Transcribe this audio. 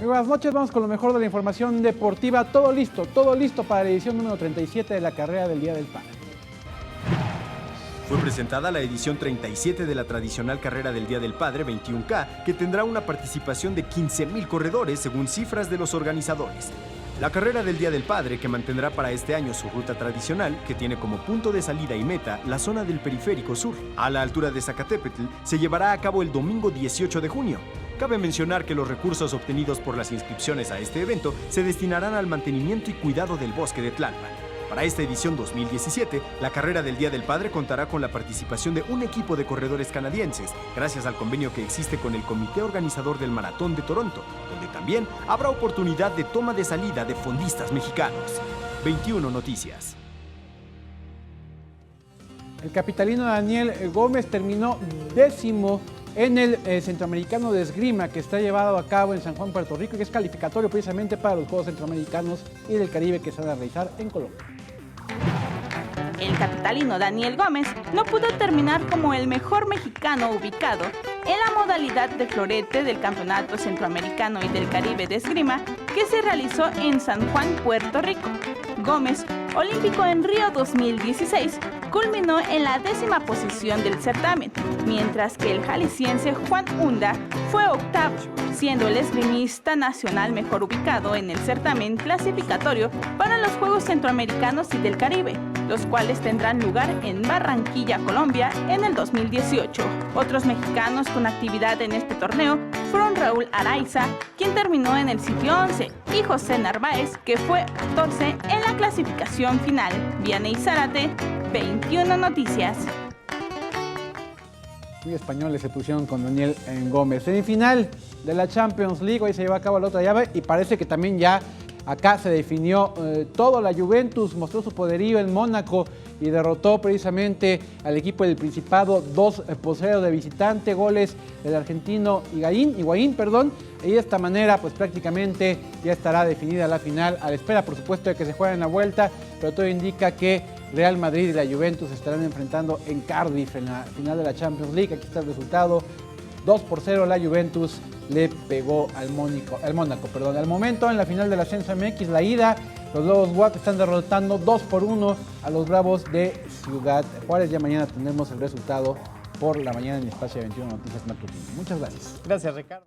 Muy buenas noches, vamos con lo mejor de la información deportiva. Todo listo para la edición número 37 de la carrera del Día del Padre. Fue presentada la edición 37 de la tradicional carrera del Día del Padre 21K, que tendrá una participación de 15,000 corredores según cifras de los organizadores. La carrera del Día del Padre, que mantendrá para este año su ruta tradicional, que tiene como punto de salida y meta la zona del Periférico Sur, a la altura de Zacatepetl, se llevará a cabo el domingo 18 de junio. Cabe mencionar que los recursos obtenidos por las inscripciones a este evento se destinarán al mantenimiento y cuidado del bosque de Tlalpan. Para esta edición 2017, la carrera del Día del Padre contará con la participación de un equipo de corredores canadienses, gracias al convenio que existe con el comité organizador del Maratón de Toronto, donde también habrá oportunidad de toma de salida de fondistas mexicanos. 21 Noticias. El capitalino Daniel Gómez terminó 10º en el Centroamericano de Esgrima, que está llevado a cabo en San Juan, Puerto Rico, y que es calificatorio precisamente para los Juegos Centroamericanos y del Caribe que se van a realizar en Colombia. El capitalino Daniel Gómez no pudo terminar como el mejor mexicano ubicado en la modalidad de florete del Campeonato Centroamericano y del Caribe de Esgrima que se realizó en San Juan, Puerto Rico. Gómez, olímpico en Río 2016, culminó en la 10ª posición del certamen, mientras que el jalisciense Juan Hunda fue octavo, siendo el esgrimista nacional mejor ubicado en el certamen clasificatorio para los Juegos Centroamericanos y del Caribe, los cuales tendrán lugar en Barranquilla, Colombia, en el 2018. Otros mexicanos con actividad en este torneo fueron Raúl Araiza, quien terminó en el sitio 11, y José Narváez, que fue 14 en la clasificación final. Vianey Zárate, 21 Noticias. Muy españoles se pusieron con Daniel Gómez. Semifinal de la Champions League, hoy se llevó a cabo la otra llave y parece que también ya acá se definió todo. La Juventus mostró su poderío en Mónaco y derrotó precisamente al equipo del Principado 2-0 de visitante, goles del argentino Higuaín, y de esta manera pues prácticamente ya estará definida la final, a la espera por supuesto de que se juegue en la vuelta, pero todo indica que Real Madrid y la Juventus se estarán enfrentando en Cardiff en la final de la Champions League. Aquí está el resultado: 2-0 la Juventus le pegó al Mónaco. Al momento, en la final del Ascenso MX, la ida, los Lobos WAP están derrotando 2-1 a los Bravos de Ciudad Juárez. Ya mañana tendremos el resultado por la mañana en el espacio de 21 Noticias Matutino. Muchas gracias. Gracias, Ricardo.